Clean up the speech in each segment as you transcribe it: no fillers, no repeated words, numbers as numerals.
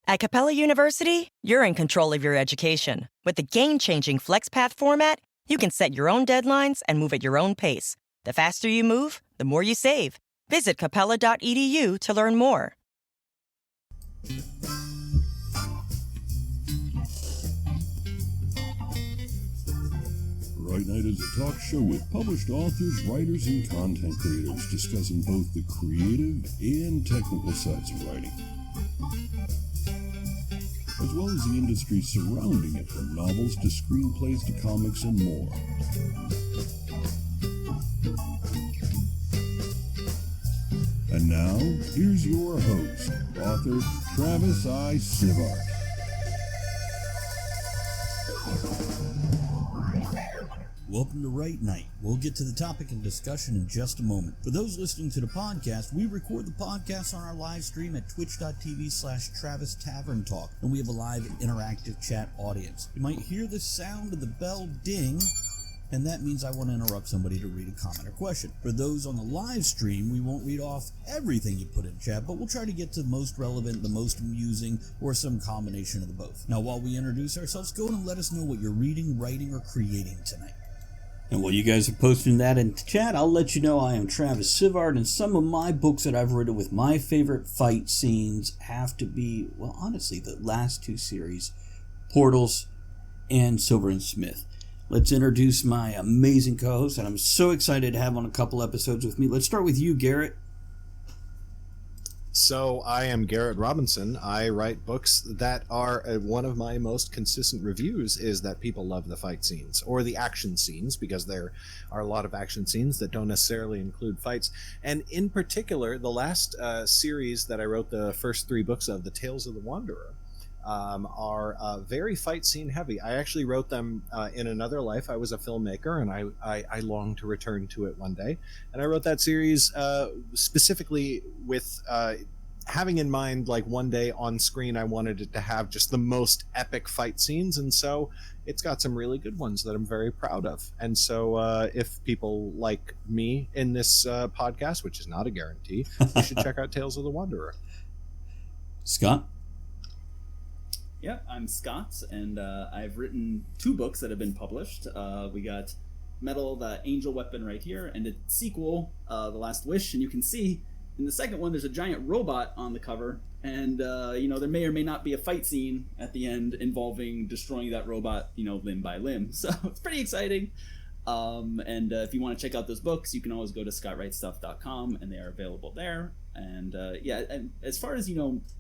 At Capella University, you're in control of your education. With the game-changing FlexPath format, you can set your own deadlines and move at your own pace. The faster you move, the more you save. Visit capella.edu to learn more. Write Night is a talk show with published authors, writers, and content creators discussing both the creative and technical sides of writing, as well as the industry surrounding it, from novels to screenplays to comics and more. And now, here's your host, author Travis I. Sivart. Welcome to Write Night. We'll get to the topic and discussion in just a moment. For those listening to the podcast, we record the podcast on our live stream at twitch.tv/Travis Tavern Talk, and we have a live interactive chat audience. You might hear the sound of the bell ding, and that means I want to interrupt somebody to read a comment or question. For those on the live stream, we won't read off everything you put in chat, but we'll try to get to the most relevant, the most amusing, or some combination of the both. Now, while we introduce ourselves, go and let us know what you're reading, writing, or creating tonight. And while you guys are posting that in chat, I'll let you know I am Travis Sivart, and some of my books that I've written with my favorite fight scenes have to be, well, honestly, the last two series, Portals and Silver and Smith. Let's introduce my amazing co-host, and I'm so excited to have on a couple episodes with me. Let's start with you, Garrett. So I am Garrett Robinson. I write books that are one of my most consistent reviews is that people love the fight scenes or the action scenes, because there are a lot of action scenes that don't necessarily include fights. And in particular, the last series that I wrote the first three books of, The Tales of the Wanderer, are very fight scene heavy. I actually wrote them in another life. I was a filmmaker, and I long to return to it one day. And I wrote that series specifically with having in mind, like, one day on screen I wanted it to have just the most epic fight scenes, and so it's got some really good ones that I'm very proud of. And so if people like me in this podcast, which is not a guarantee, you should check out Tales of the Wanderer. Scott? Yeah, I'm Scott, and I've written two books that have been published. We got Metal, the Angel Weapon right here, and its sequel, The Last Wish. And you can see in the second one, there's a giant robot on the cover, and there may or may not be a fight scene at the end involving destroying that robot, limb by limb. So it's pretty exciting. And if you want to check out those books, you can always go to scottwritestuff.com, and they are available there. And and as far as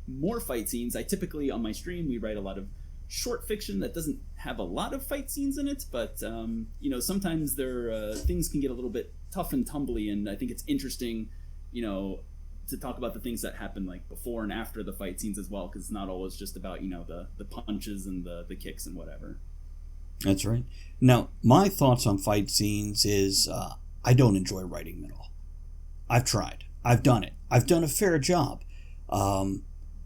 more fight scenes, I typically on my stream we write a lot of short fiction that doesn't have a lot of fight scenes in it, but sometimes things can get a little bit tough and tumbly, and I think it's interesting to talk about the things that happen like before and after the fight scenes as well, because it's not always just about the punches and the kicks and whatever. That's right. Now, my thoughts on fight scenes is I don't enjoy writing them at all. I've tried. I've done it. I've done a fair job. And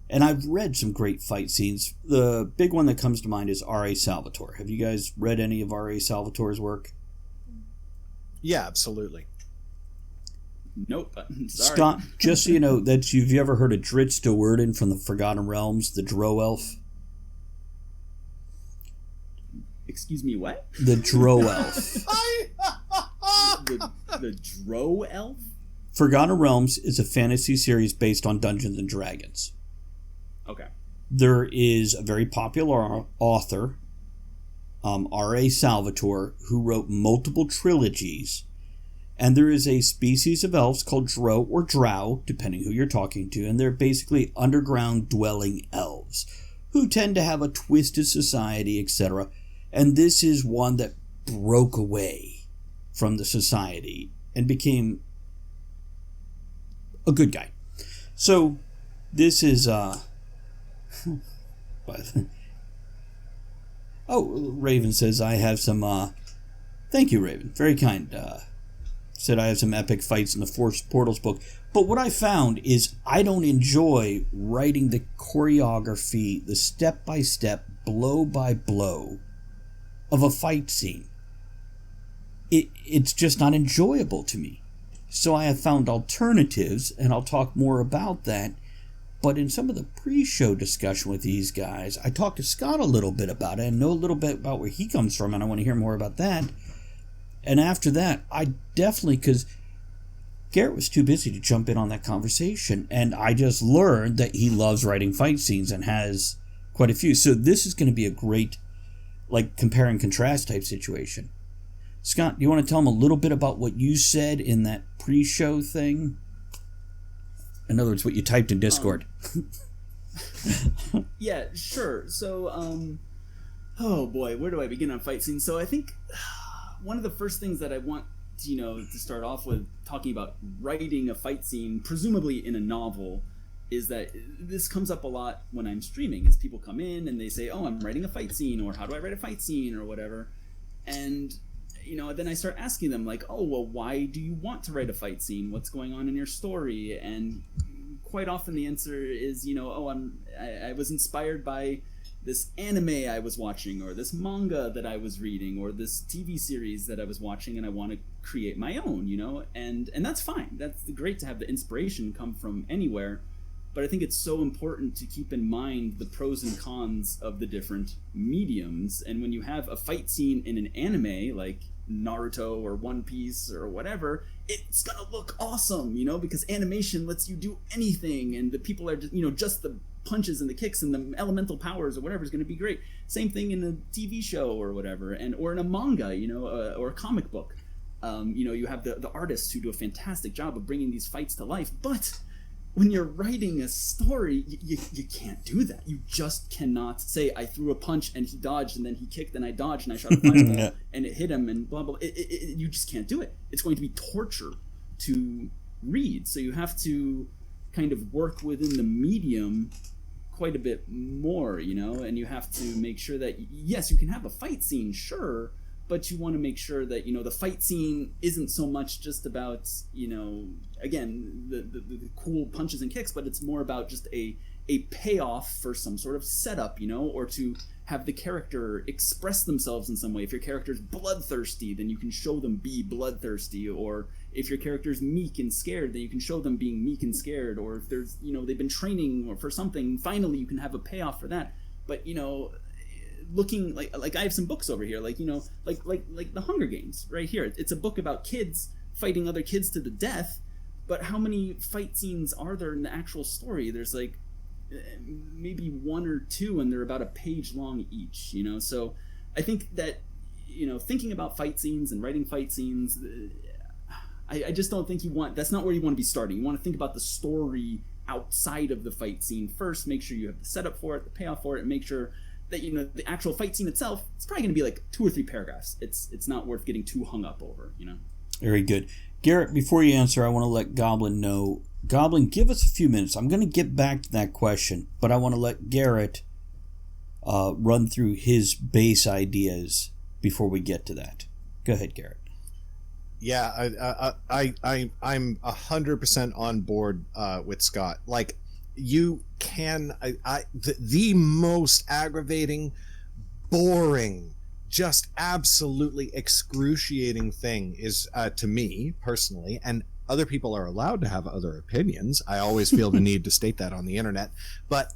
I've read some great fight scenes. The big one that comes to mind is R.A. Salvatore. Have you guys read any of R.A. Salvatore's work? Yeah, absolutely. Nope. Sorry. Scott, just so you know, have you ever heard of Dritz de Werden from the Forgotten Realms, the Drow Elf? Excuse me, what? The Drow Elf. the Drow Elf? Forgotten Realms is a fantasy series based on Dungeons and Dragons. Okay. There is a very popular author, R.A. Salvatore, who wrote multiple trilogies, and there is a species of elves called Drow or Drow, depending who you're talking to, and they're basically underground dwelling elves who tend to have a twisted society, etc. And this is one that broke away from the society and became a good guy. So this is Raven says I have some thank you, Raven, very kind. Said I have some epic fights in the Force Portals book, but what I found is I don't enjoy writing the choreography, the step by step, blow by blow of a fight scene. It's just not enjoyable to me. So I have found alternatives, and I'll talk more about that. But in some of the pre-show discussion with these guys, I talked to Scott a little bit about it and know a little bit about where he comes from, and I want to hear more about that. And after that, I definitely, because Garrett was too busy to jump in on that conversation, and I just learned that he loves writing fight scenes and has quite a few. So this is going to be a great, like, compare and contrast type situation. Scott, do you want to tell him a little bit about what you said in that pre-show thing? In other words, what you typed in Discord. Yeah, sure. So, oh boy, where do I begin on fight scenes? So I think one of the first things that I want, to start off with talking about writing a fight scene, presumably in a novel, is that this comes up a lot when I'm streaming, as people come in and they say, oh, I'm writing a fight scene, or how do I write a fight scene, or whatever. And, then I start asking them, like, oh, well, why do you want to write a fight scene? What's going on in your story? And quite often the answer is, I was inspired by this anime I was watching, or this manga that I was reading, or this TV series that I was watching, and I want to create my own, and that's fine. That's great to have the inspiration come from anywhere. But I think it's so important to keep in mind the pros and cons of the different mediums. And when you have a fight scene in an anime like Naruto or One Piece or whatever, it's gonna look awesome, because animation lets you do anything, and the people are just, just the punches and the kicks and the elemental powers or whatever is going to be great. Same thing in a TV show or whatever, or in a manga, or a comic book. You have the artists who do a fantastic job of bringing these fights to life, but when you're writing a story, you can't do that. You just cannot say, I threw a punch and he dodged, and then he kicked and I dodged and I shot a fireball and it hit him and blah, blah, blah. You just can't do it. It's going to be torture to read. So you have to kind of work within the medium quite a bit more, and you have to make sure that, yes, you can have a fight scene, sure, but you want to make sure that, the fight scene isn't so much just about, again, the cool punches and kicks, but it's more about just a payoff for some sort of setup, or to have the character express themselves in some way. If your character's bloodthirsty, then you can show them be bloodthirsty, or if your character's meek and scared, then you can show them being meek and scared, or if there's, they've been training for something, finally you can have a payoff for that. But, looking like I have some books over here, like the Hunger Games right here. It's a book about kids fighting other kids to the death, but how many fight scenes are there in the actual story? There's like maybe one or two, and they're about a page long each, so I think that thinking about fight scenes and writing fight scenes, I just don't think that's not where you want to be starting. You want to think about the story outside of the fight scene first, make sure you have the setup for it, the payoff for it, and make sure that the actual fight scene itself, it's probably going to be like 2 or 3 paragraphs. It's not worth getting too hung up over, Very good. Garrett, before you answer, I want to let Goblin know. Goblin, give us a few minutes. I'm going to get back to that question, but I want to let Garrett run through his base ideas before we get to that. Go ahead, Garrett. Yeah, I'm 100% on board with Scott. Like, you can the most aggravating, boring, just absolutely excruciating thing is to me personally, and other people are allowed to have other opinions. I always feel the need to state that on the internet, but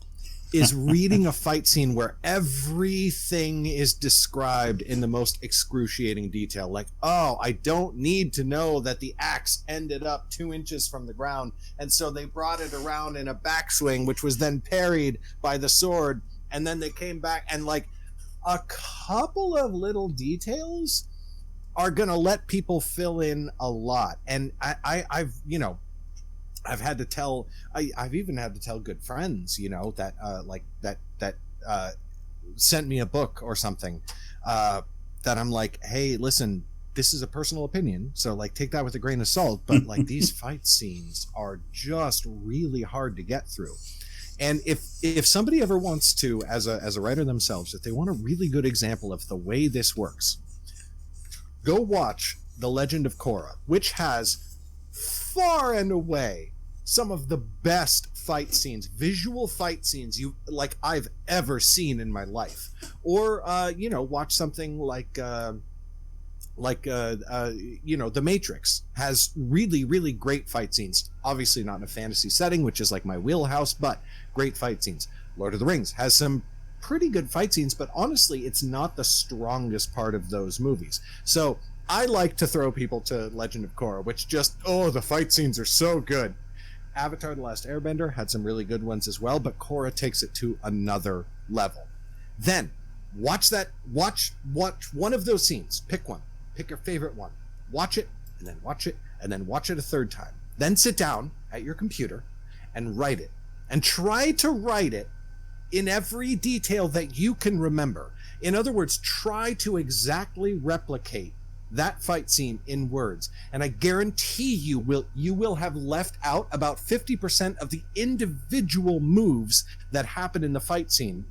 is reading a fight scene where everything is described in the most excruciating detail. Like, oh, I don't need to know that the axe ended up 2 inches from the ground, and so they brought it around in a backswing, which was then parried by the sword, and then they came back, and like a couple of little details are gonna let people fill in a lot. And I've had to tell, I've even had to tell good friends, that sent me a book or something, that I'm like, hey, listen, this is a personal opinion, so like take that with a grain of salt, but like these fight scenes are just really hard to get through. And if somebody ever wants to, as a writer themselves, if they want a really good example of the way this works, go watch The Legend of Korra, which has far and away some of the best fight scenes, visual fight scenes I've ever seen in my life. Or watch something like The Matrix has really, really great fight scenes. Obviously not in a fantasy setting, which is like my wheelhouse, but great fight scenes. Lord of the Rings has some pretty good fight scenes, but honestly, it's not the strongest part of those movies. So I like to throw people to Legend of Korra, which the fight scenes are so good. Avatar: The Last Airbender had some really good ones as well, but Korra takes it to another level. Then watch one of those scenes. Pick one. Pick your favorite one. Watch it, and then watch it, and then watch it a third time. Then sit down at your computer and write it. And try to write it in every detail that you can remember. In other words, try to exactly replicate that fight scene in words. And I guarantee you will have left out about 50% of the individual moves that happen in the fight scene,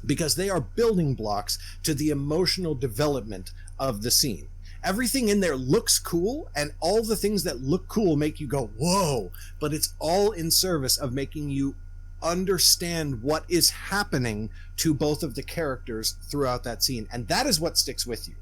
because they are building blocks to the emotional development of the scene. Everything in there looks cool, and all the things that look cool make you go, whoa, but it's all in service of making you understand what is happening to both of the characters throughout that scene. And that is what sticks with you.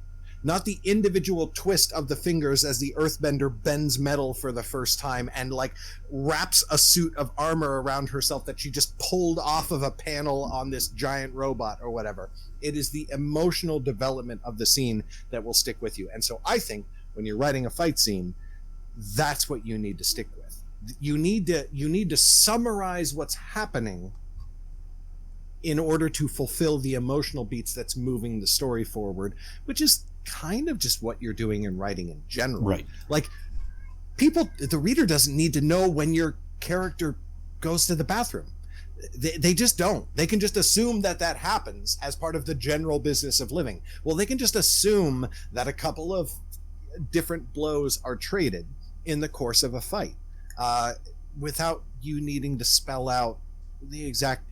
Not the individual twist of the fingers as the earthbender bends metal for the first time and like wraps a suit of armor around herself that she just pulled off of a panel on this giant robot or whatever. It is the emotional development of the scene that will stick with you. And so I think when you're writing a fight scene, that's what you need to stick with. You need to summarize what's happening in order to fulfill the emotional beats that's moving the story forward, which is kind of just what you're doing in writing in general. Right. Like, the reader doesn't need to know when your character goes to the bathroom. They just don't. They can just assume that happens as part of the general business of living. Well, they can just assume that a couple of different blows are traded in the course of a fight, without you needing to spell out the exact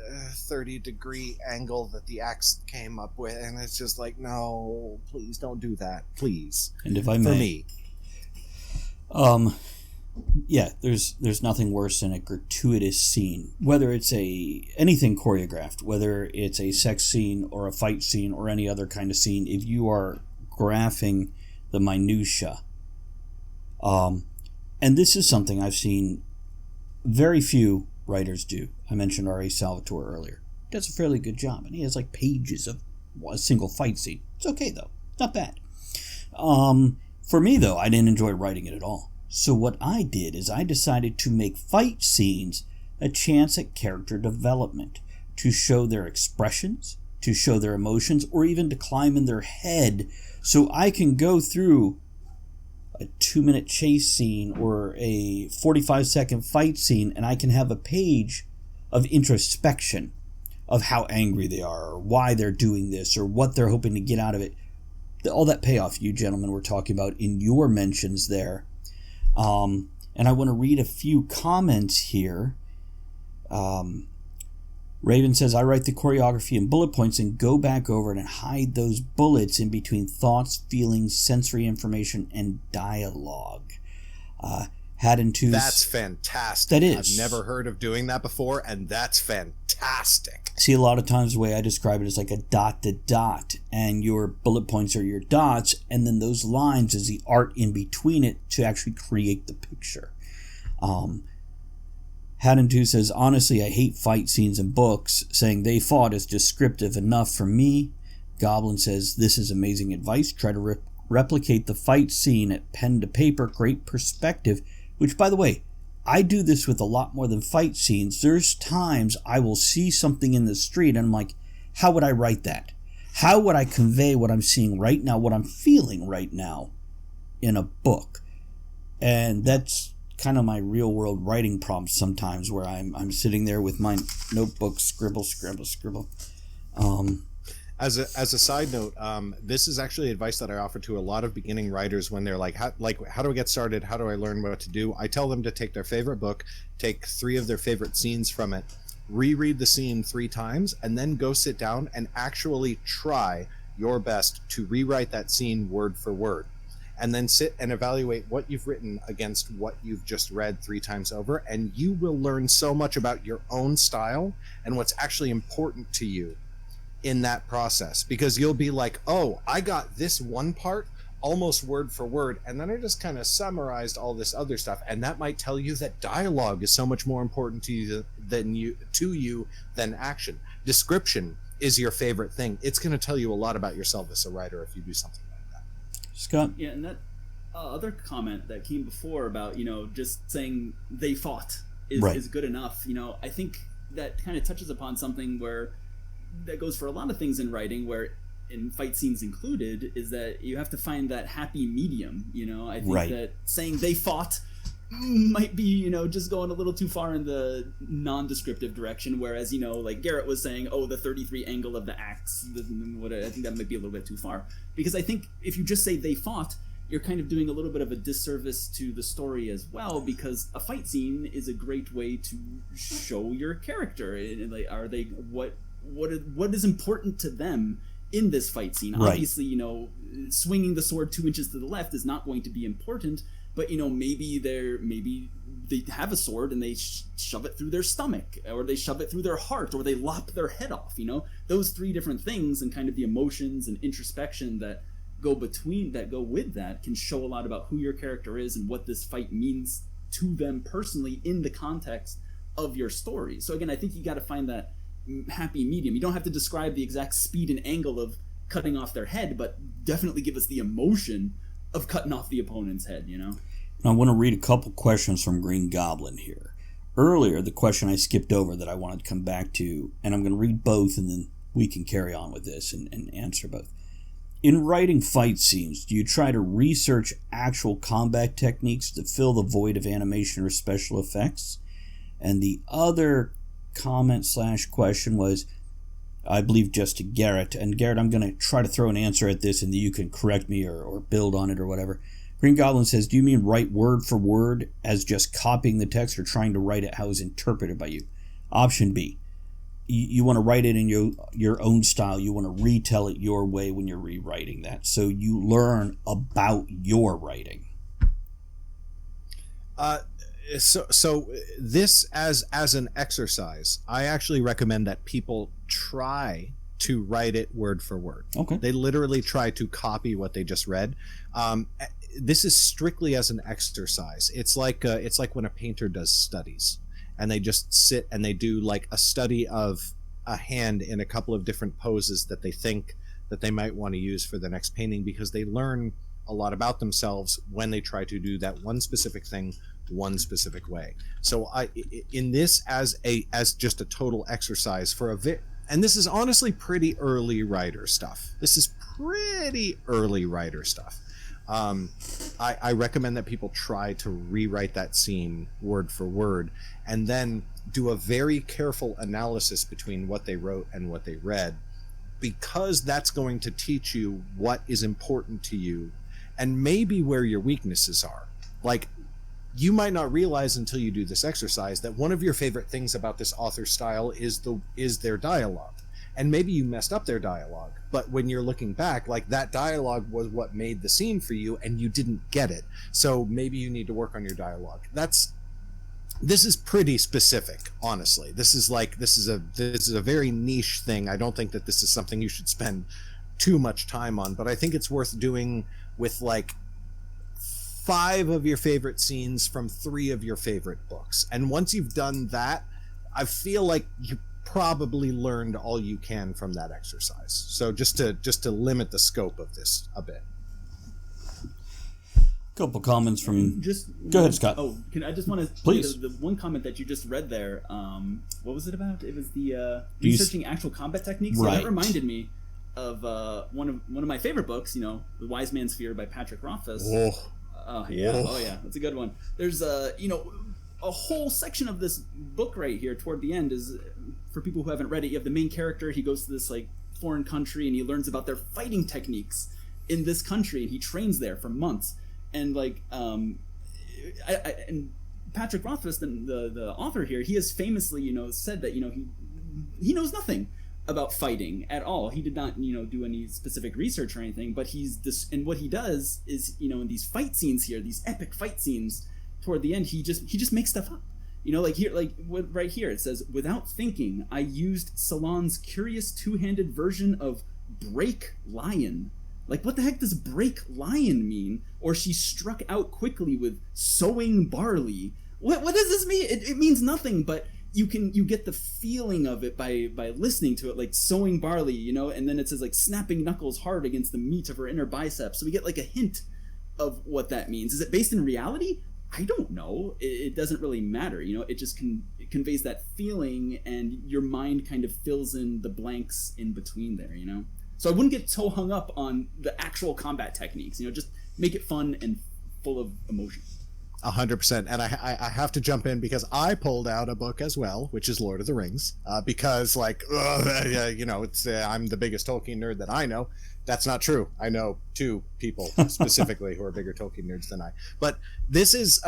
30-degree angle that the axe came up with. And it's just like, no, please don't do that, please. And if I may, there's nothing worse than a gratuitous scene, whether it's anything choreographed, whether it's a sex scene or a fight scene or any other kind of scene. If you are graphing the minutia, and this is something I've seen very few writers do. I mentioned R.A. Salvatore earlier. He does a fairly good job, and he has like pages of a single fight scene. It's okay though, not bad. For me though, I didn't enjoy writing it at all. So what I did is I decided to make fight scenes a chance at character development, to show their expressions, to show their emotions, or even to climb in their head, so I can go through a 2-minute chase scene or a 45-second fight scene, and I can have a page of introspection of how angry they are, or why they're doing this, or what they're hoping to get out of it. All that payoff you gentlemen were talking about in your mentions there. And I want to read a few comments here. Raven says, I write the choreography in bullet points and go back over it and hide those bullets in between thoughts, feelings, sensory information, and dialogue. That's fantastic. That is. I've never heard of doing that before, and that's fantastic. See, a lot of times the way I describe it is like a dot to dot, and your bullet points are your dots, and then those lines is the art in between it to actually create the picture. Haddon 2 says, honestly, I hate fight scenes in books. Saying they fought is descriptive enough for me. Goblin says, this is amazing advice. Try to replicate the fight scene at pen to paper. Great perspective. Which, by the way, I do this with a lot more than fight scenes. There's times I will see something in the street and I'm like, how would I write that? How would I convey what I'm seeing right now, what I'm feeling right now in a book? And that's kind of my real world writing prompts sometimes, where I'm sitting there with my notebook, scribble. As a side note, this is actually advice that I offer to a lot of beginning writers when they're like, how do I get started? How do I learn what to do? I tell them to take their favorite book, take 3 of their favorite scenes from it, reread the scene 3 times, and then go sit down and actually try your best to rewrite that scene word for word. And then sit and evaluate what you've written against what you've just read 3 times over, and you will learn so much about your own style and what's actually important to you in that process, because you'll be like, oh, I got this one part almost word for word, and then I just kind of summarized all this other stuff, and that might tell you that dialogue is so much more important to you than action. Description is your favorite thing. It's going to tell you a lot about yourself as a writer if you do something like that. Scott? Yeah, and that other comment that came before about, just saying they fought is good enough. I think that kind of touches upon something where that goes for a lot of things in writing, where in fight scenes included, is that you have to find that happy medium. I think that saying they fought might be, just going a little too far in the non-descriptive direction, whereas, like Garrett was saying, the 33 angle of the axe, I think that might be a little bit too far. Because I think if you just say they fought, you're kind of doing a little bit of a disservice to the story as well, because a fight scene is a great way to show your character. Like, are they what is important to them in this fight scene? Right. Obviously, swinging the sword 2 inches to the left is not going to be important, but maybe they have a sword and they shove it through their stomach, or they shove it through their heart, or they lop their head off. Those 3 different things, and kind of the emotions and introspection that go with that can show a lot about who your character is and what this fight means to them personally in the context of your story. So again, I think you got to find that happy medium. You don't have to describe the exact speed and angle of cutting off their head, but definitely give us the emotion of cutting off the opponent's head. I want to read a couple questions from Green Goblin here. Earlier, the question I skipped over that I wanted to come back to, and I'm going to read both, and then we can carry on with this and answer both. In writing fight scenes, do you try to research actual combat techniques to fill the void of animation or special effects? And the other comment/question was, I believe, just to Garrett. And Garrett, I'm going to try to throw an answer at this, and you can correct me or build on it or whatever. Green Goblin says, do you mean write word for word as just copying the text, or trying to write it how it's interpreted by you? Option B. You want to write it in your own style. You want to retell it your way when you're rewriting that, so you learn about your writing. So this as an exercise, I actually recommend that people try to write it word for word. Okay. They literally try to copy what they just read. This is strictly as an exercise. It's like when a painter does studies, and they just sit and they do like a study of a hand in a couple of different poses that they think that they might want to use for the next painting, because they learn a lot about themselves when they try to do that one specific thing one specific way. So in this as just a total exercise for and this is honestly pretty early writer stuff. I recommend that people try to rewrite that scene word for word, and then do a very careful analysis between what they wrote and what they read, because that's going to teach you what is important to you and maybe where your weaknesses are. Like, you might not realize until you do this exercise that one of your favorite things about this author's style is their dialogue. And maybe you messed up their dialogue, but when you're looking back, like, that dialogue was what made the scene for you, and you didn't get it. So maybe you need to work on your dialogue. This is pretty specific, honestly. This is a very niche thing. I don't think that this is something you should spend too much time on, but I think it's worth doing with like 5 of your favorite scenes from 3 of your favorite books. And once you've done that, I feel like you probably learned all you can from that exercise. So just to limit the scope of this a bit. Couple comments from go ahead, Scott. I just want to please the one comment that you just read there. What was it about? It was the researching actual combat techniques. Right. So that reminded me of one of my favorite books. The Wise Man's Fear by Patrick Rothfuss. Oh yeah, that's a good one. There's a whole section of this book right here toward the end is, for people who haven't read it, you have the main character. He goes to this like foreign country and he learns about their fighting techniques in this country, and he trains there for months. And like and Patrick Rothfuss, the author here, he has famously said that he knows nothing about fighting at all. He did not do any specific research or anything, but and what he does is in these fight scenes here, these epic fight scenes toward the end, he just makes stuff up. Right here it says, without thinking, I used Salon's curious two-handed version of break lion Like, what the heck does break lion mean? Or she struck out quickly with sowing barley. What does this mean? It means nothing, but you get the feeling of it by listening to it, like sowing barley, you know, and then it says like snapping knuckles hard against the meat of her inner biceps. So we get like a hint of what that means. Is it based in reality? I don't know. It doesn't really matter, you know. It just it conveys that feeling, and your mind kind of fills in the blanks in between there, you know. So I wouldn't get so hung up on the actual combat techniques, you know. Just make it fun and full of emotion. 100%. And I have to jump in because I pulled out a book as well, which is Lord of the Rings, because like, you know, it's I'm the biggest Tolkien nerd that I know. That's not true. I know two people specifically who are bigger Tolkien nerds than I. But this is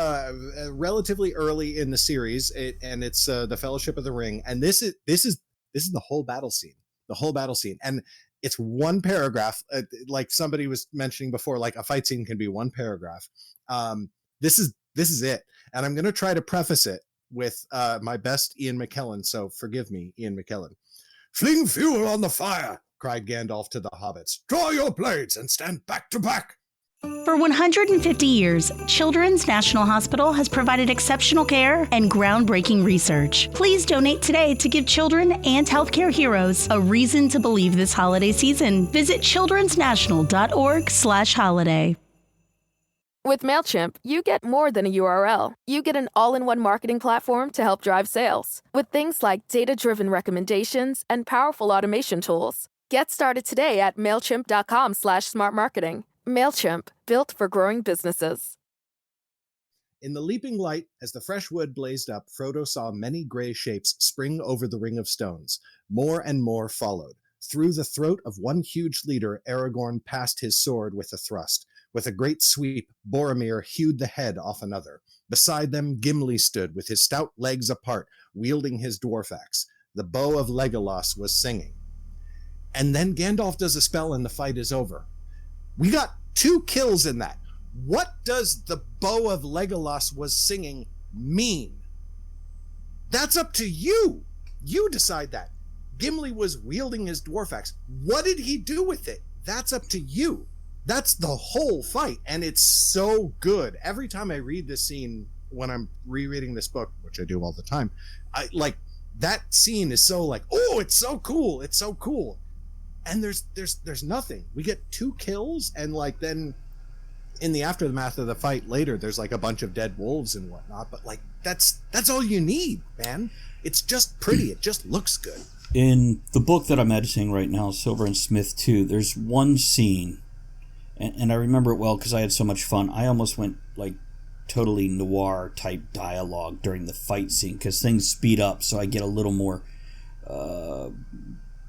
relatively early in the series, and it's the Fellowship of the Ring, and this is the whole battle scene. The whole battle scene, and it's one paragraph. Like somebody was mentioning before, like a fight scene can be one paragraph. This is it, and I'm going to try to preface it with my best Ian McKellen. So forgive me, Ian McKellen. "Fling fuel on the fire!" cried Gandalf to the hobbits. "Draw your blades and stand back to back." For 150 years, Children's National Hospital has provided exceptional care and groundbreaking research. Please donate today to give children and healthcare heroes a reason to believe this holiday season. Visit childrensnational.org/holiday. With MailChimp, you get more than a URL. You get an all-in-one marketing platform to help drive sales. With things like data-driven recommendations and powerful automation tools. Get started today at MailChimp.com/smartmarketing. MailChimp, built for growing businesses. In the leaping light, as the fresh wood blazed up, Frodo saw many gray shapes spring over the ring of stones. More and more followed. Through the throat of one huge leader, Aragorn passed his sword with a thrust. With a great sweep, Boromir hewed the head off another. Beside them, Gimli stood, with his stout legs apart, wielding his dwarf axe. The bow of Legolas was singing. And then Gandalf does a spell and the fight is over. We got 2 kills in that. What does the bow of Legolas was singing mean? That's up to you. You decide that. Gimli was wielding his dwarf axe. What did he do with it? That's up to you. That's the whole fight, and it's so good. Every time I read this scene when I'm rereading this book, which I do all the time, I like that scene is so like, oh, it's so cool. It's so cool. And there's nothing. We get 2 kills, and like then in the aftermath of the fight later, there's like a bunch of dead wolves and whatnot. But like that's all you need, man. It's just pretty. It just looks good. In the book that I'm editing right now, Silver and Smith 2, there's one scene, and I remember it well because I had so much fun. I almost went like totally noir type dialogue during the fight scene because things speed up, so I get a little more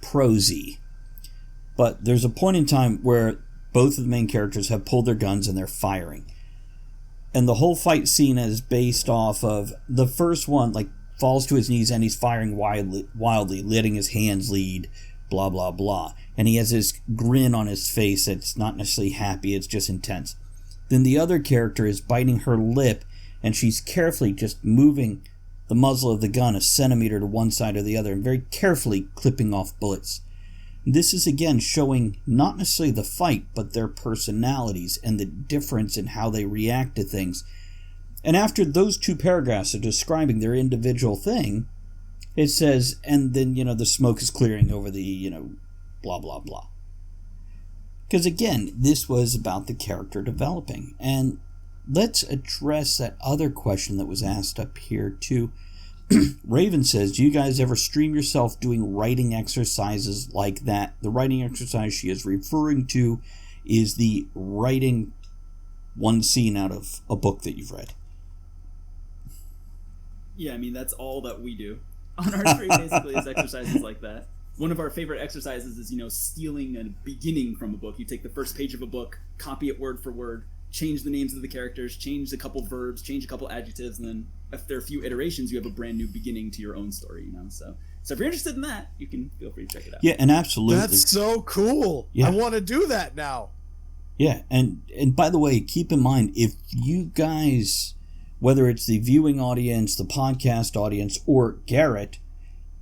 prosy. But there's a point in time where both of the main characters have pulled their guns and they're firing. And the whole fight scene is based off of the first one, like, falls to his knees and he's firing wildly, letting his hands lead, blah, blah, blah. And he has this grin on his face that's not necessarily happy, it's just intense. Then the other character is biting her lip and she's carefully just moving the muzzle of the gun a centimeter to one side or the other and very carefully clipping off bullets. This is again showing not necessarily the fight, but their personalities and the difference in how they react to things. And after those 2 paragraphs are describing their individual thing, it says, and then, the smoke is clearing over the, blah, blah, blah. Because again, this was about the character developing. And let's address that other question that was asked up here too. Raven says, do you guys ever stream yourself doing writing exercises like that? The writing exercise she is referring to is the writing one scene out of a book that you've read. Yeah, I mean, that's all that we do on our stream, basically, is exercises like that. One of our favorite exercises is, stealing a beginning from a book. You take the first page of a book, copy it word for word, change the names of the characters, change a couple verbs, change a couple adjectives, and then if there are a few iterations, you have a brand new beginning to your own story, So if you're interested in that, you can feel free to check it out. Yeah, and absolutely. That's so cool. Yeah. I want to do that now. Yeah, and by the way, keep in mind, if you guys, whether it's the viewing audience, the podcast audience, or Garrett,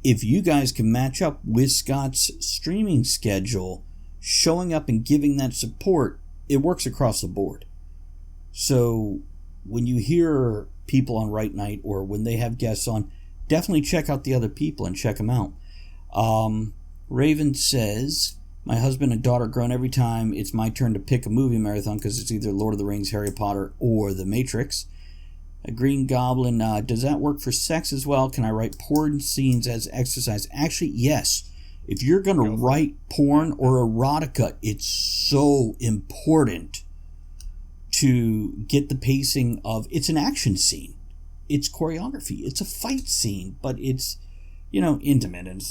if you guys can match up with Scott's streaming schedule, showing up and giving that support, it works across the board. So when you hear people on Write Night or when they have guests on, definitely check out the other people and check them out. Raven says, my husband and daughter groan every time it's my turn to pick a movie marathon because it's either Lord of the Rings, Harry Potter, or The Matrix. A Green Goblin, does that work for sex as well? Can I write porn scenes as exercise? Actually, yes. If you're going to write porn or erotica, it's so important to get the pacing of, it's an action scene. It's choreography. It's a fight scene, but it's, intimate. And,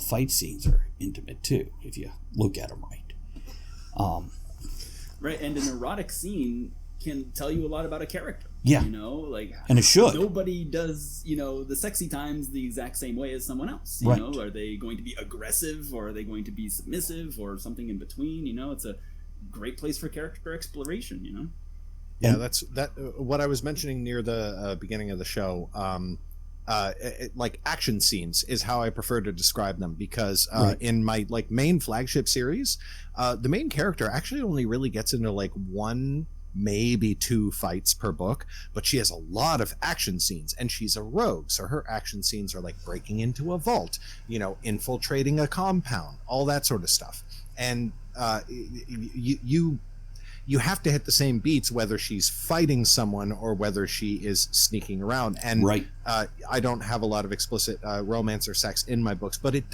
fight scenes are intimate too, if you look at them right. Right, and an erotic scene can tell you a lot about a character. Yeah. And it should. Nobody does, the sexy times the exact same way as someone else. Right. Are they going to be aggressive, or are they going to be submissive, or something in between? It's a great place for character exploration, Yeah, that's what I was mentioning near the beginning of the show. Like action scenes is how I prefer to describe them, because in my main flagship series, the main character actually only really gets into one, maybe two fights per book, but she has a lot of action scenes, and she's a rogue, so her action scenes are like breaking into a vault, infiltrating a compound, all that sort of stuff. And you have to hit the same beats whether she's fighting someone or whether she is sneaking around. And I don't have a lot of explicit romance or sex in my books, but it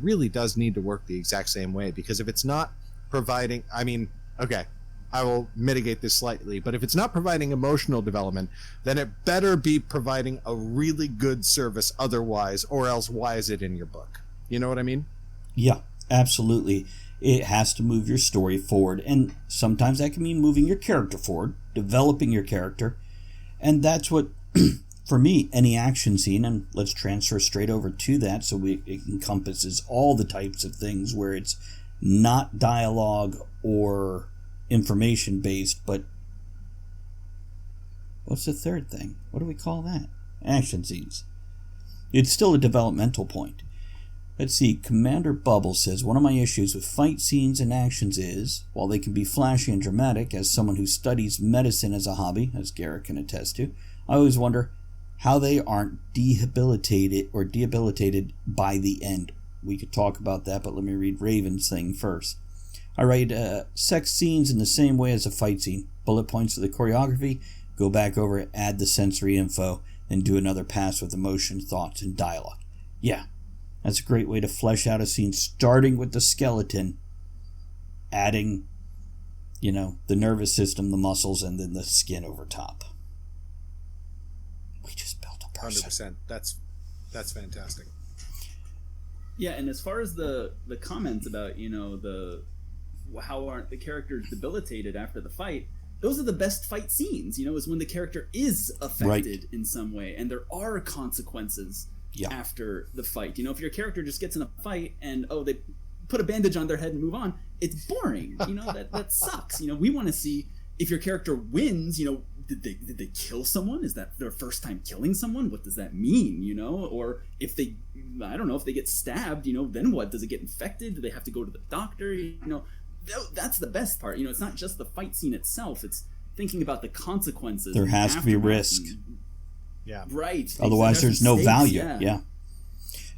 really does need to work the exact same way, because if it's not providing, I will mitigate this slightly, but if it's not providing emotional development, then it better be providing a really good service otherwise, or else why is it in your book? You know what I mean? Yeah, absolutely. It has to move your story forward, and sometimes that can mean moving your character forward, developing your character, and that's what, for me, any action scene, and let's transfer straight over to that so it encompasses all the types of things where it's not dialogue or information based, but what's the third thing? What do we call that? Action scenes. It's still a developmental point. Let's see, Commander Bubble says, one of my issues with fight scenes and actions is, while they can be flashy and dramatic, as someone who studies medicine as a hobby, as Garrett can attest to, I always wonder how they aren't debilitated by the end. We could talk about that, but let me read Raven's thing first. I write sex scenes in the same way as a fight scene. Bullet points to the choreography, go back over it, add the sensory info, and do another pass with emotion, thoughts, and dialogue. Yeah, that's a great way to flesh out a scene, starting with the skeleton, adding, the nervous system, the muscles, and then the skin over top. We just built a person. 100%. That's fantastic. Yeah, and as far as the comments about, how aren't the characters debilitated after the fight, those are the best fight scenes, is when the character is affected in some way, and there are consequences after the fight. If your character just gets in a fight and they put a bandage on their head and move on, it's boring. That sucks. We want to see if your character wins. Did they kill someone? Is that their first time killing someone? What does that mean? Or if they, I don't know, if they get stabbed, then what? Does it get infected? Do they have to go to the doctor? That's the best part. It's not just the fight scene itself. It's thinking about the consequences. There has to be risk. Yeah. Right. Otherwise, there's no value. Yeah.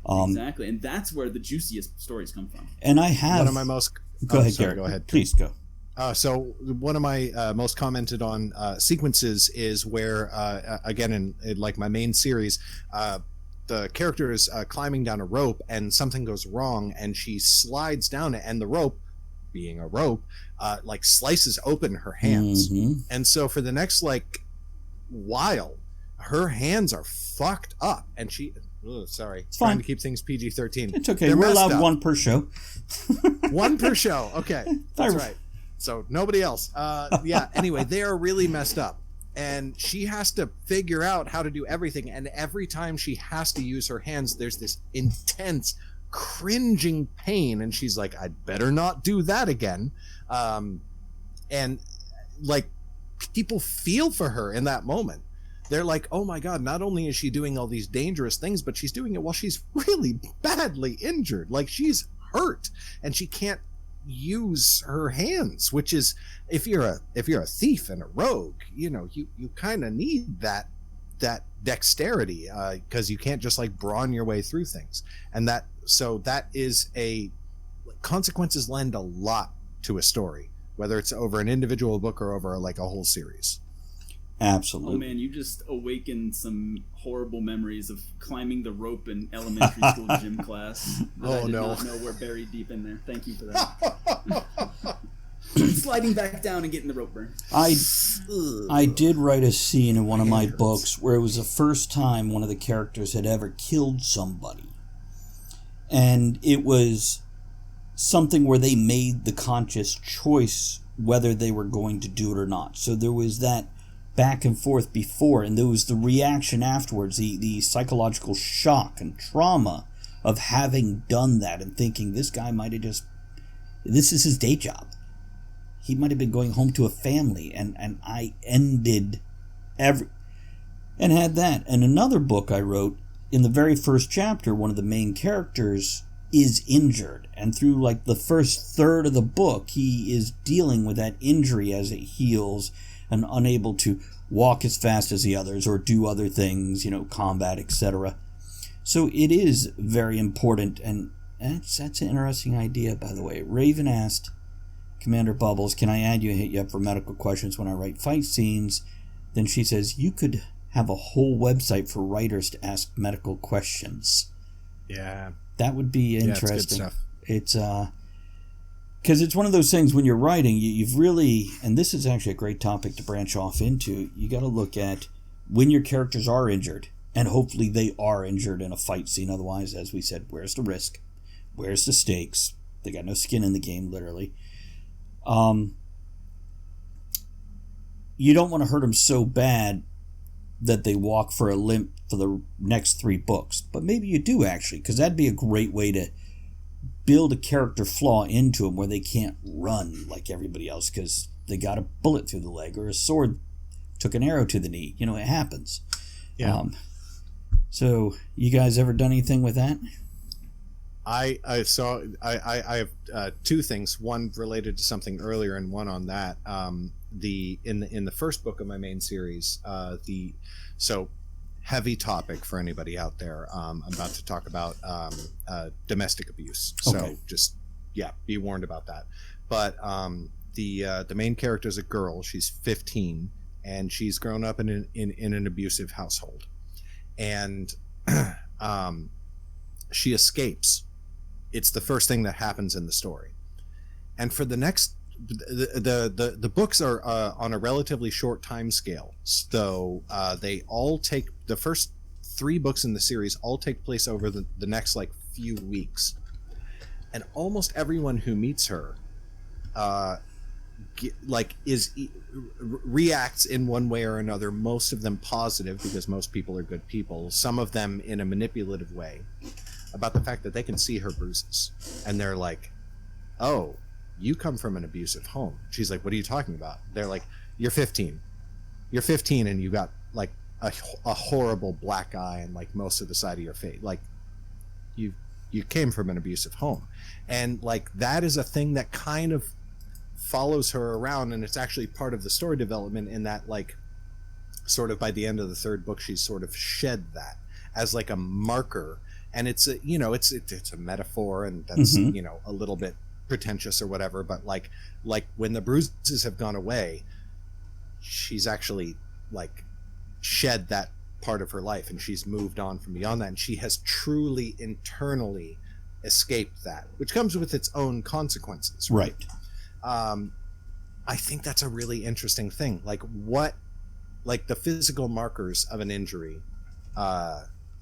Exactly. And that's where the juiciest stories come from. And I have one of my most. Go ahead, Garrett. Go ahead. Please go. So one of my most commented on sequences is where, again, in like my main series, the character is climbing down a rope and something goes wrong, and she slides down it, and the rope, being a rope, slices open her hands. Mm-hmm. And so for the next while, her hands are fucked up, and she. Oh, sorry. It's trying fine. to keep things PG-13. It's okay. They're We're allowed up. one per show. One per show. Okay. That's right. So nobody else. Anyway, they are really messed up. And she has to figure out how to do everything. And every time she has to use her hands, there's this intense, cringing pain. And she's like, I'd better not do that again. People feel for her in that moment. They're like, oh my God, not only is she doing all these dangerous things, but she's doing it while she's really badly injured. Like, she's hurt and she can't use her hands, which is, if you're a thief and a rogue, you kind of need that dexterity, because you can't just like brawn your way through things. And that is consequences lend a lot to a story, whether it's over an individual book or over like a whole series. Absolutely. Oh man, you just awakened some horrible memories of climbing the rope in elementary school gym class. I did not know we're buried deep in there. Thank you for that. Sliding back down and getting the rope burn. I did write a scene in one of my books where it was the first time one of the characters had ever killed somebody. And it was something where they made the conscious choice whether they were going to do it or not. So there was that back and forth before, and there was the reaction afterwards, the psychological shock and trauma of having done that and thinking this guy might have this is his day job. He might have been going home to a family, and I ended and had that. And another book I wrote, in the very first chapter, one of the main characters is injured, and through like the first third of the book, he is dealing with that injury as it heals and unable to walk as fast as the others or do other things, combat, etc. So it is very important, and that's an interesting idea, by the way. Raven asked, Commander Bubbles, can I add you and hit you up for medical questions when I write fight scenes? Then she says, you could have a whole website for writers to ask medical questions. Yeah. That would be interesting. It's good stuff. It's, because it's one of those things when you're writing, you've really, and this is actually a great topic to branch off into, you got to look at when your characters are injured, and hopefully they are injured in a fight scene. Otherwise, as we said, where's the risk? Where's the stakes? They got no skin in the game, literally. You don't want to hurt them so bad that they walk for a limp for the next 3 books. But maybe you do, actually, because that'd be a great way to build a character flaw into them where they can't run like everybody else because they got a bullet through the leg or a sword took an arrow to the knee. It happens. Yeah. So you guys ever done anything with that? I have 2 things, one related to something earlier and one on that. In the first book of my main series, heavy topic for anybody out there. I'm about to talk about domestic abuse. So okay. Just, be warned about that. But the main character is a girl. She's 15, and she's grown up in an abusive household. And she escapes. It's the first thing that happens in the story. And for the next, the books are on a relatively short time scale. So they all take, the first 3 books in the series all take place over the next few weeks. And almost everyone who meets her reacts in one way or another, most of them positive because most people are good people, some of them in a manipulative way, about the fact that they can see her bruises. And they're like, oh, you come from an abusive home. She's like, what are you talking about? They're like, you're 15 and you got a horrible black eye and most of the side of your face. You came from an abusive home. And that is a thing that kind of follows her around, and it's actually part of the story development in that sort of by the end of the 3rd book she's sort of shed that as a marker. And it's a it's a metaphor, and that's a little bit pretentious or whatever, but when the bruises have gone away, she's actually shed that part of her life, and she's moved on from beyond that, and she has truly internally escaped that, which comes with its own consequences, right? I think that's a really interesting thing. The physical markers of an injury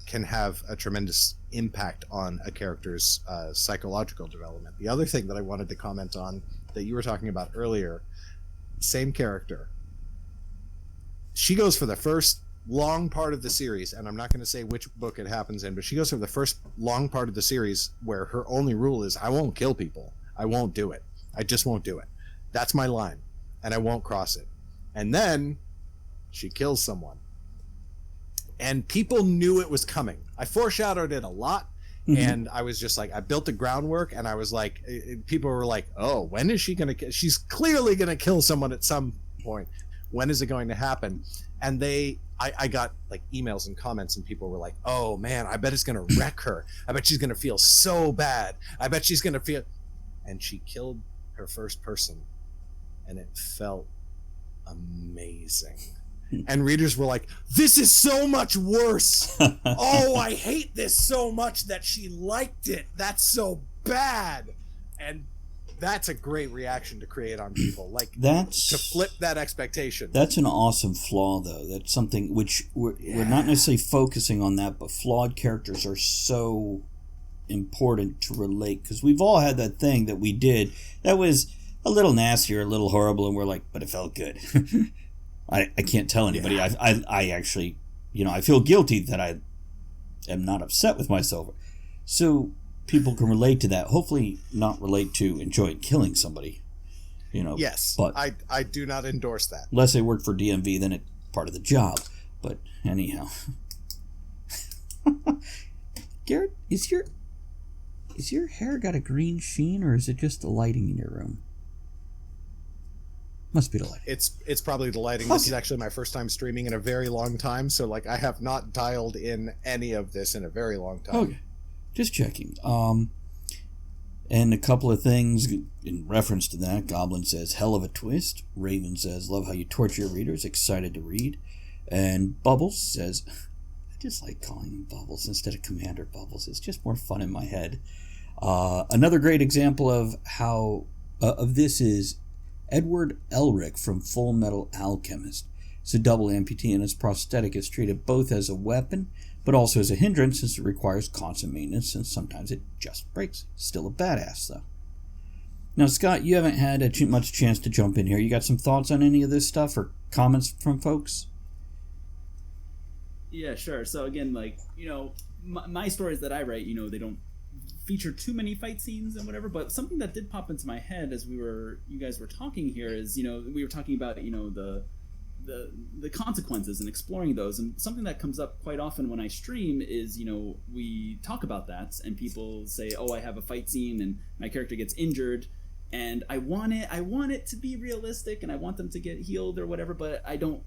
can have a tremendous impact on a character's psychological development. The other thing that I wanted to comment on that you were talking about earlier, same character. She goes for the first long part of the series, and I'm not going to say which book it happens in, but she goes for the first long part of the series where her only rule is, I won't kill people. I won't do it. I just won't do it. That's my line, and I won't cross it. And then she kills someone. And people knew it was coming. I foreshadowed it a lot, And I was just like, I built the groundwork, and I was like, people were like, oh, when is she going to, she's clearly going to kill someone at some point. When is it going to happen? And I got like emails and comments, and people were like, oh man, I bet it's going to wreck her. I bet she's going to feel so bad. I bet she's going to feel, and she killed her first person, and it felt amazing. And readers were like, this is so much worse. Oh, I hate this so much that she liked it. That's so bad. And that's a great reaction to create on people. Like, to flip that expectation. That's an awesome flaw, though. That's something which we're not necessarily focusing on that, but flawed characters are so important to relate, because we've all had that thing that we did that was a little nasty or a little horrible, and we're like, but it felt good. I can't tell anybody. Yeah. I actually, I feel guilty that I am not upset with myself. So people can relate to that. Hopefully not relate to enjoying killing somebody. Yes, but I do not endorse that. Unless they work for DMV, then it's part of the job. But anyhow. Garrett, is your hair got a green sheen, or is it just the lighting in your room? Must be the lighting. It's probably the lighting. This is actually my first time streaming in a very long time, so like I have not dialed in any of this in a very long time. Okay, just checking. And a couple of things in reference to that. Goblin says, hell of a twist. Raven says, love how you torture your readers, excited to read. And Bubbles says, I just like calling him Bubbles instead of Commander Bubbles. It's just more fun in my head. Another great example of how of this is Edward Elric from Full Metal Alchemist. He's a double amputee, and his prosthetic is treated both as a weapon but also as a hindrance, since it requires constant maintenance and sometimes it just breaks. Still a badass, though. Now, Scott, you haven't had much chance to jump in here. You got some thoughts on any of this stuff or comments from folks? Yeah, sure. So again, like, my stories that I write, they don't feature too many fight scenes and whatever, but something that did pop into my head as you guys were talking here is, we were talking about, the consequences and exploring those, and something that comes up quite often when I stream is, we talk about that and people say, oh, I have a fight scene and my character gets injured and I want it to be realistic and I want them to get healed or whatever, but I think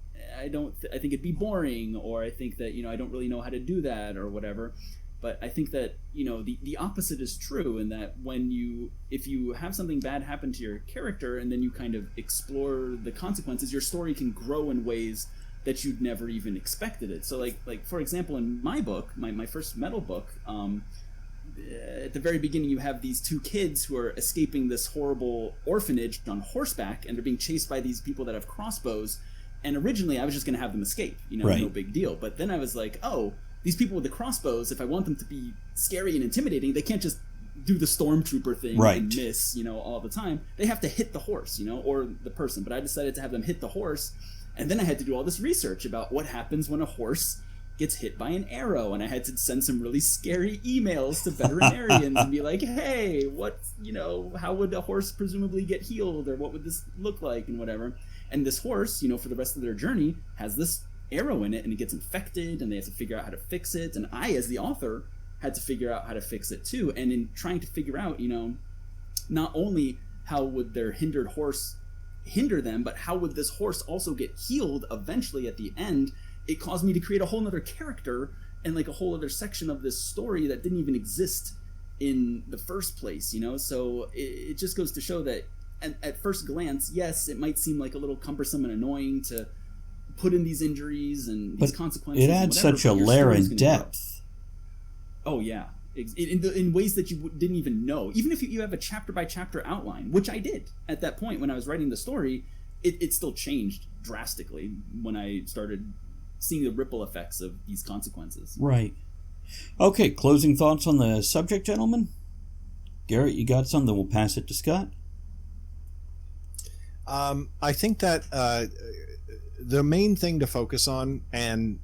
it'd be boring, or I think that, I don't really know how to do that or whatever. But I think that, the opposite is true, in that if you have something bad happen to your character and then you kind of explore the consequences, your story can grow in ways that you'd never even expected it. So like for example, in my book, my first metal book, at the very beginning you have these two kids who are escaping this horrible orphanage on horseback, and they're being chased by these people that have crossbows. And originally I was just going to have them escape, right. No big deal. But then I was like, oh, these people with the crossbows, if I want them to be scary and intimidating, they can't just do the stormtrooper thing right. and miss, all the time. They have to hit the horse, or the person. But I decided to have them hit the horse, and then I had to do all this research about what happens when a horse gets hit by an arrow, and I had to send some really scary emails to veterinarians and be like, hey, how would a horse presumably get healed, or what would this look like, and whatever. And this horse, for the rest of their journey, has this arrow in it, and it gets infected, and they have to figure out how to fix it. And I, as the author, had to figure out how to fix it too. And in trying to figure out, not only how would their hindered horse hinder them, but how would this horse also get healed eventually at the end, it caused me to create a whole other character and like a whole other section of this story that didn't even exist in the first place, So it just goes to show that at first glance, yes, it might seem like a little cumbersome and annoying to put in these injuries and these consequences. It adds such a layer in depth. Oh yeah, in ways that you didn't even know. Even if you have a chapter by chapter outline, which I did at that point when I was writing the story, it still changed drastically when I started seeing the ripple effects of these consequences. Right. Okay, closing thoughts on the subject, gentlemen? Garrett, you got something? We'll pass it to Scott. I think that the main thing to focus on, and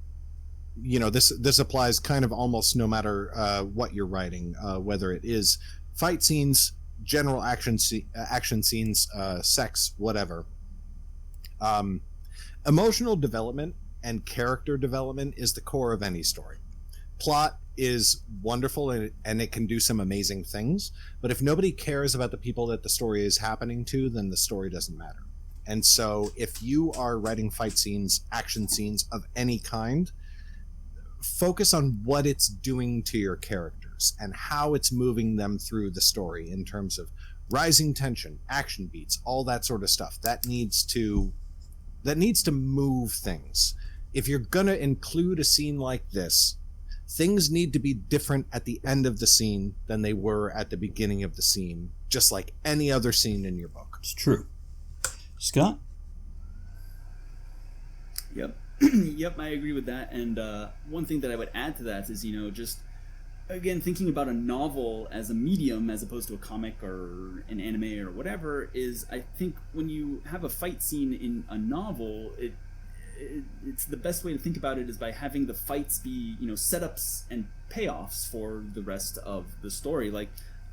this applies kind of almost no matter what you're writing, whether it is fight scenes, general action scenes, sex, whatever. Emotional development and character development is the core of any story. Plot is wonderful and it can do some amazing things. But if nobody cares about the people that the story is happening to, then the story doesn't matter. And so if you are writing fight scenes, action scenes of any kind, focus on what it's doing to your characters and how it's moving them through the story in terms of rising tension, action beats, all that sort of stuff. That needs to move things. If you're going to include a scene like this, things need to be different at the end of the scene than they were at the beginning of the scene, just like any other scene in your book. It's true. Scott? Yep. Yep, I agree with that. And one thing that I would add to that is, just, again, thinking about a novel as a medium as opposed to a comic or an anime or whatever, is I think when you have a fight scene in a novel, it's the best way to think about it is by having the fights be, setups and payoffs for the rest of the story. Like,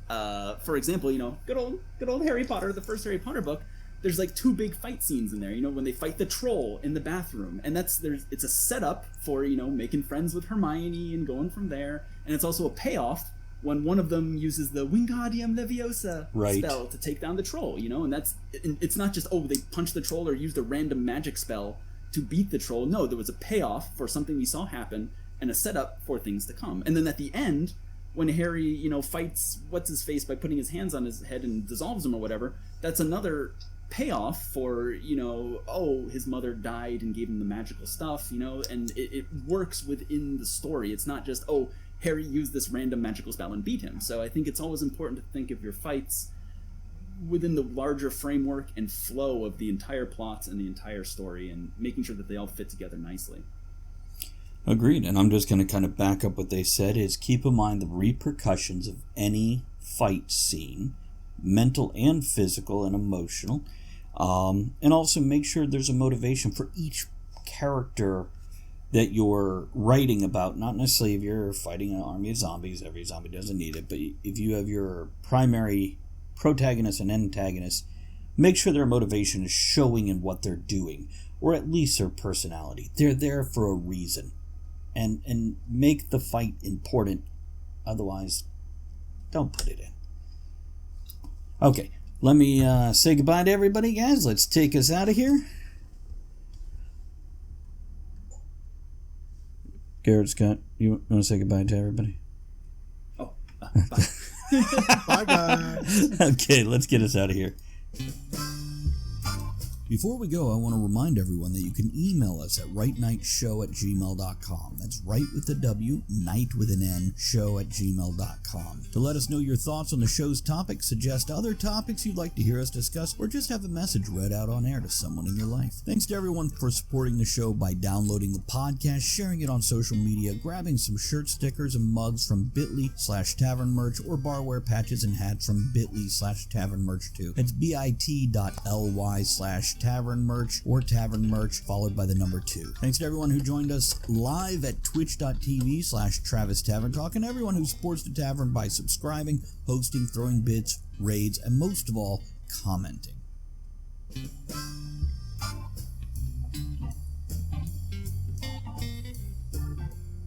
for example, good old Harry Potter, the first Harry Potter book, there's like 2 big fight scenes in there, when they fight the troll in the bathroom, and it's a setup for, making friends with Hermione and going from there. And it's also a payoff when one of them uses the Wingardium Leviosa spell to take down the troll, and it's not just, they punched the troll or used a random magic spell to beat the troll. No, there was a payoff for something we saw happen and a setup for things to come. And then at the end, when Harry, fights what's-his-face by putting his hands on his head and dissolves him or whatever, that's another payoff for, his mother died and gave him the magical stuff, and it works within the story. It's not just, Harry used this random magical spell and beat him. So I think it's always important to think of your fights within the larger framework and flow of the entire plot and the entire story, and making sure that they all fit together nicely. Agreed. And I'm just going to kind of back up what they said is keep in mind the repercussions of any fight scene, mental and physical and emotional, and also make sure there's a motivation for each character that you're writing about. Not necessarily if you're fighting an army of zombies, every zombie doesn't need it, but if you have your primary protagonist and antagonist, make sure their motivation is showing in what they're doing, or at least their personality. They're there for a reason, and make the fight important. Otherwise, don't put it in. Okay, let me say goodbye to everybody, guys. Let's take us out of here. Garrett, Scott, you want to say goodbye to everybody? Bye. Bye, guys. Okay, let's get us out of here. Before we go, I want to remind everyone that you can email us at writenightshow@gmail.com. That's right with a W, night with an N, show@gmail.com. To let us know your thoughts on the show's topic, suggest other topics you'd like to hear us discuss, or just have a message read out on air to someone in your life. Thanks to everyone for supporting the show by downloading the podcast, sharing it on social media, grabbing some shirt stickers and mugs from bit.ly/tavern merch, or barware patches and hats from bit.ly/tavern merch too. It's bit.ly/tavern merch or tavern merch followed by the number 2. Thanks to everyone who joined us live at twitch.tv/Travis Tavern Talk, and everyone who supports the tavern by subscribing, hosting, throwing bits, raids, and most of all, commenting.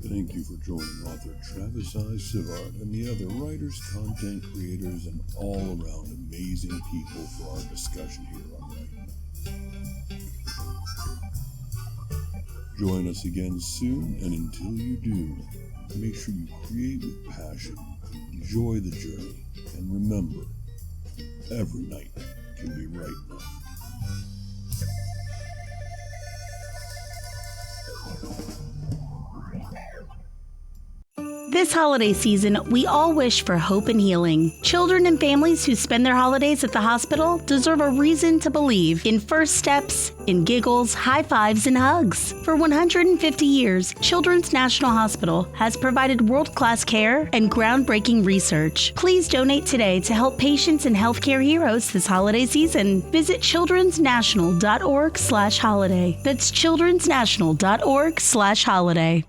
Thank you for joining author Travis I. Sivart and the other writers, content creators, and all-around amazing people for our discussion here on Right Now. Join us again soon, and until you do, make sure you create with passion, enjoy the journey, and remember, every night can be right now. This holiday season, we all wish for hope and healing. Children and families who spend their holidays at the hospital deserve a reason to believe in first steps, in giggles, high fives, and hugs. For 150 years, Children's National Hospital has provided world-class care and groundbreaking research. Please donate today to help patients and healthcare heroes this holiday season. Visit childrensnational.org/holiday. That's childrensnational.org/holiday.